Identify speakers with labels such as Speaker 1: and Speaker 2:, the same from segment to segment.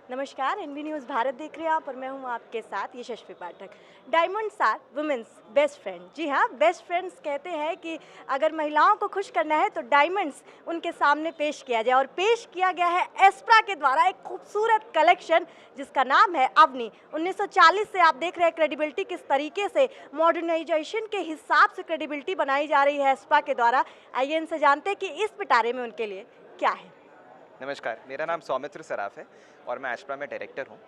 Speaker 1: नमस्कार, NB news Bharat देख रहे हैं आप और मैं हूं आपके साथ Yashasvi Pathak. Diamonds are women's best friend. जी हाँ, बेस्ट फ्रेंड्स कहते हैं कि अगर महिलाओं को खुश करना है तो डायमंड्स उनके सामने पेश किया जाए और पेश किया गया है एस्प्रा के द्वारा एक खूबसूरत कलेक्शन जिसका नाम है अवनी। 1940 से आप देख रहे हैं क्रेडिबिलिटी किस तरीके से मॉडर्नाइजेशन के हिसाब से क्रेडिबिलिटी बनाई जा रही है एस्प्रा के द्वारा। आइए इनसे जानते हैं कि इस पिटारे में उनके लिए क्या है।
Speaker 2: नमस्कार, मेरा नाम सौमित्र सराफ है और मैं एस्प्रा में डायरेक्टर हूँ।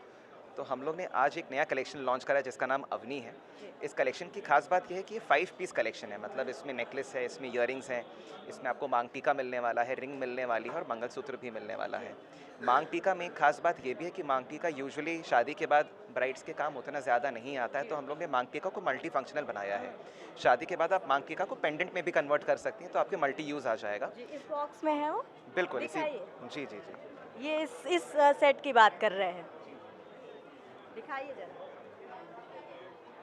Speaker 2: तो हम लोग ने आज एक नया कलेक्शन लॉन्च करा है जिसका नाम अवनी है। इस कलेक्शन की खास बात यह है कि ये 5 पीस कलेक्शन है, मतलब इसमें नेकलेस है, इसमें ईयरिंग्स हैं, इसमें आपको मांग टीका मिलने वाला है, रिंग मिलने वाली है और मंगलसूत्र भी मिलने वाला है। मांग टीका में एक खास बात ये भी है कि मांग टीका यूजुअली शादी के बाद ब्राइड्स के काम उतना ज़्यादा नहीं आता है, तो हम लोग ने मांग टीका को मल्टी फंक्शनल बनाया है। शादी के बाद आप मांग टीका को पेंडेंट में भी कन्वर्ट कर सकती हैं, तो आपके मल्टी यूज़ आ जाएगा।
Speaker 1: जी, इस बॉक्स में है वो।
Speaker 2: बिल्कुल इसी।
Speaker 1: दिखाइए।
Speaker 2: जी, जी, जी।
Speaker 1: ये इस सेट की बात कर रहे हैं। दिखाइए ज़रा।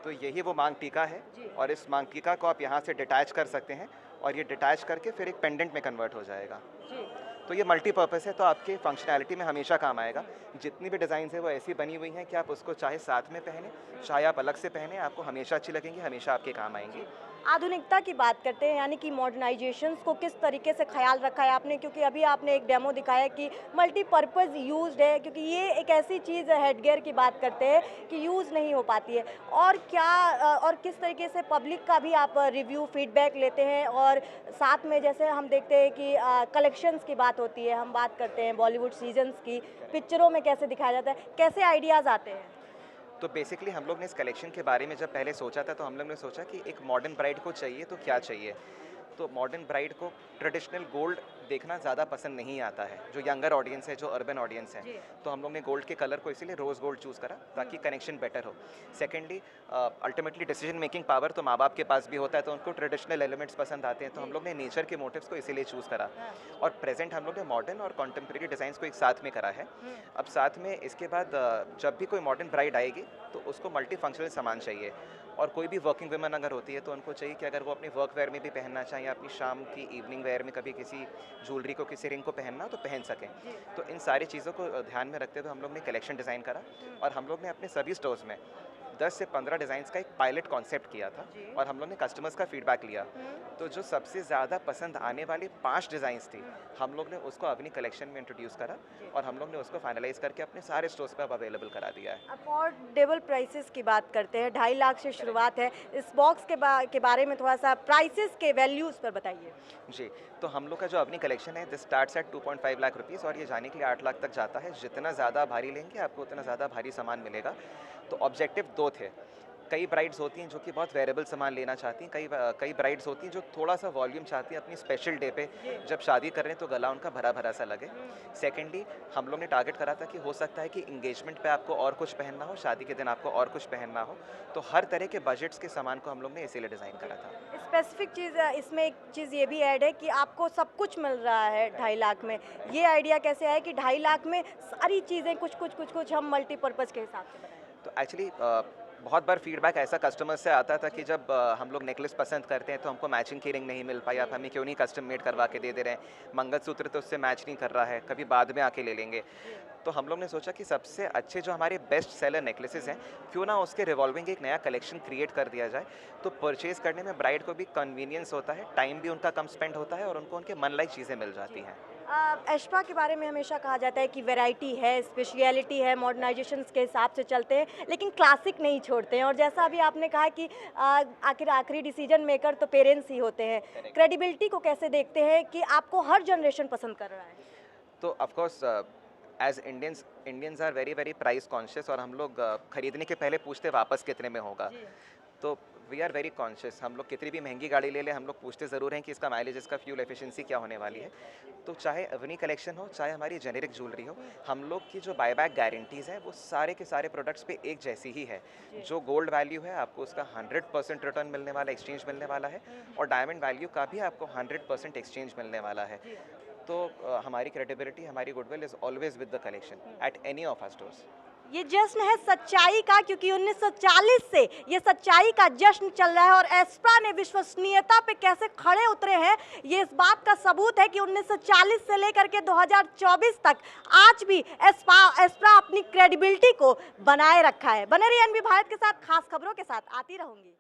Speaker 2: तो यही वो मांग टीका है
Speaker 1: जी।
Speaker 2: और इस मांग टीका को आप यहाँ से डिटैच कर सकते हैं और ये डिटैच करके फिर एक पेंडेंट में कन्वर्ट हो जाएगा।
Speaker 1: जी।
Speaker 2: तो ये मल्टीपर्पज़ है, तो आपके फंक्शनैलिटी में हमेशा काम आएगा। जितनी भी डिज़ाइंस है वो ऐसी बनी हुई हैं कि आप उसको चाहे साथ में पहने, चाहे आप अलग से पहने, आपको हमेशा अच्छी लगेंगी, हमेशा आपके काम आएंगी।
Speaker 1: आधुनिकता की बात करते हैं, यानी कि मॉडर्नाइजेशंस को किस तरीके से ख्याल रखा है आपने, क्योंकि अभी आपने एक डेमो दिखाया कि मल्टीपर्पज़ यूज्ड है, क्योंकि ये एक ऐसी चीज़ है, हेडगियर की बात करते हैं कि यूज़ नहीं हो पाती है। और क्या और किस तरीके से पब्लिक का भी आप रिव्यू फीडबैक लेते हैं, और साथ में जैसे हम देखते हैं कि कलेक्शंस की बात होती है, हम बात करते हैं बॉलीवुड सीजन्स की, पिक्चरों में कैसे दिखाया जाता है, कैसे आइडियाज़ आते हैं।
Speaker 2: तो बेसिकली हम लोग ने इस कलेक्शन के बारे में जब पहले सोचा था, तो हम लोग ने सोचा कि एक मॉडर्न ब्राइड को चाहिए तो क्या चाहिए। तो मॉडर्न ब्राइड को ट्रेडिशनल गोल्ड देखना ज़्यादा पसंद नहीं आता है, जो यंगर ऑडियंस है, जो अर्बन ऑडियंस है।
Speaker 1: जी।
Speaker 2: तो हम लोग ने गोल्ड के कलर को इसीलिए रोज़ गोल्ड चूज़ करा ताकि कनेक्शन बेटर हो। Secondly, ultimately decision making power तो माँ बाप के पास भी होता है, तो उनको ट्रेडिशनल एलिमेंट्स पसंद आते हैं, तो हम लोग ने नेचर के मोटिव्स को इसीलिए चूज़ करा।
Speaker 1: हाँ।
Speaker 2: और प्रेजेंट हम लोग ने मॉडर्न और कॉन्टेम्प्रेरी डिज़ाइंस को एक साथ में करा है। अब साथ में इसके बाद जब भी कोई मॉडर्न ब्राइड आएगी तो उसको मल्टी फंक्शनल सामान चाहिए। और कोई भी वर्किंग वुमेन अगर होती है तो उनको चाहिए कि अगर वो अपनी वर्क वेयर में भी पहनना चाहें या अपनी शाम की इवनिंग वेयर में कभी किसी ज्वेलरी को, किसी रिंग को पहनना हो तो पहन सकें।
Speaker 1: जी।
Speaker 2: तो इन सारी चीज़ों को ध्यान में रखते हुए हम लोग ने कलेक्शन डिज़ाइन करा और हम लोग ने अपने सभी स्टोर्स में 10 से 15 डिज़ाइंस का एक पायलट कॉन्सेप्ट किया था
Speaker 1: जी।
Speaker 2: और हम लोग ने कस्टमर्स का फीडबैक लिया। तो जो सबसे ज़्यादा पसंद आने वाली 5 डिज़ाइंस थी, हम लोग ने उसको अपनी कलेक्शन में इंट्रोड्यूस करा और हम लोग ने उसको फाइनलाइज़ करके अपने सारे स्टोर्स पे अब अवेलेबल करा दिया है।
Speaker 1: अफोर्डेबल प्राइसेस की बात करते हैं, 2.5 लाख से शुरुआत है। इस बॉक्स के बारे में थोड़ा सा प्राइसेस के वैल्यूज़ पर बताइए।
Speaker 2: जी, तो हम लोग का जो अपनी कलेक्शन है this starts at 2.5 lakh rupees और ये जाने के लिए 8 लाख तक जाता है। जितना ज़्यादा भारी लेंगे आपको उतना ज़्यादा भारी सामान मिलेगा। तो ऑब्जेक्टिव 2 थे। कई ब्राइड्स होती हैं जो कि बहुत वेरिएबल सामान लेना चाहती हैं, कई ब्राइड्स होती हैं जो थोड़ा-सा वॉल्यूम चाहती हैं अपनी स्पेशल डे पे, जब शादी कर रहे हैं तो गला उनका भरा-भरा सा लगे। सेकेंडली, हम लोग ने टारगेट करा था कि हो सकता है कि एंगेजमेंट पे आपको और कुछ पहनना हो, शादी के दिन आपको और कुछ पहनना हो, तो हर तरह के बजट्स के सामान को हम लोग ने इसीलिए डिज़ाइन करा था।
Speaker 1: स्पेसिफिक चीज़ इसमें एक चीज़ ये भी ऐड है कि आपको सब कुछ मिल रहा है 2.5 लाख में। ये आइडिया कैसे आया कि 2.5 लाख में सारी चीज़ें कुछ हम मल्टीपर्पज़ के हिसाब से बनाएँ?
Speaker 2: तो एक्चुअली बहुत बार फीडबैक ऐसा कस्टमर से आता था कि जब हम लोग नेकलेस पसंद करते हैं तो हमको मैचिंग की रिंग नहीं मिल पाई, आप हमें क्यों नहीं कस्टम मेड करवा के दे रहे हैं, मंगलसूत्र तो उससे मैच नहीं कर रहा है, कभी बाद में आके ले लेंगे। तो हम लोग ने सोचा कि सबसे अच्छे जो हमारे बेस्ट सेलर नेकलेसेस हैं, क्यों ना उसके रिवॉल्विंग एक नया कलेक्शन क्रिएट कर दिया जाए। तो परचेज़ करने में ब्राइड को भी कन्वीनियंस होता है, टाइम भी उनका कम स्पेंड होता है और उनको उनके मन लाइक चीज़ें मिल जाती हैं।
Speaker 1: एस्पा के बारे में हमेशा कहा जाता है कि वैरायटी है, स्पेशलिटी है, मॉडर्नाइजेशंस के हिसाब से चलते हैं, लेकिन क्लासिक नहीं छोड़ते हैं। और जैसा अभी आपने कहा कि आखिर आखिरी डिसीजन मेकर तो पेरेंट्स ही होते हैं। क्रेडिबिलिटी को कैसे देखते हैं कि आपको हर जनरेशन पसंद कर रहा है?
Speaker 2: तो of course as Indians are very very price conscious और हम लोग खरीदने के पहले पूछते वापस कितने में होगा।
Speaker 1: जी।
Speaker 2: तो वी आर वेरी कॉन्शियस, हम लोग कितनी भी महंगी गाड़ी ले लें हम लोग पूछते ज़रूर हैं कि इसका माइलेज, इसका फ्यूल एफिशिएंसी क्या होने वाली है। तो चाहे अवनी कलेक्शन हो, चाहे हमारी जेनेरिक ज्वेलरी हो, हम लोग की जो बायबैक गारंटीज़ हैं वो सारे के सारे प्रोडक्ट्स पे एक जैसी ही है। जो गोल्ड वैल्यू है आपको उसका 100% रिटर्न मिलने वाला, एक्सचेंज मिलने वाला है और डायमंड वैल्यू का भी आपको 100% एक्सचेंज मिलने वाला है। तो हमारी क्रेडिबिलिटी, हमारी goodwill is always with the collection at any of our stores.
Speaker 1: ये जश्न है सच्चाई का, क्योंकि 1940 से ये सच्चाई का जश्न चल रहा है और एस्प्रा ने विश्वसनीयता पे कैसे खड़े उतरे हैं, ये इस बात का सबूत है कि 1940 से लेकर के 2024 तक आज भी एस्प्रा अपनी क्रेडिबिलिटी को बनाए रखा है। बने रहिए एनबी भारत के साथ, खास खबरों के साथ आती रहूंगी।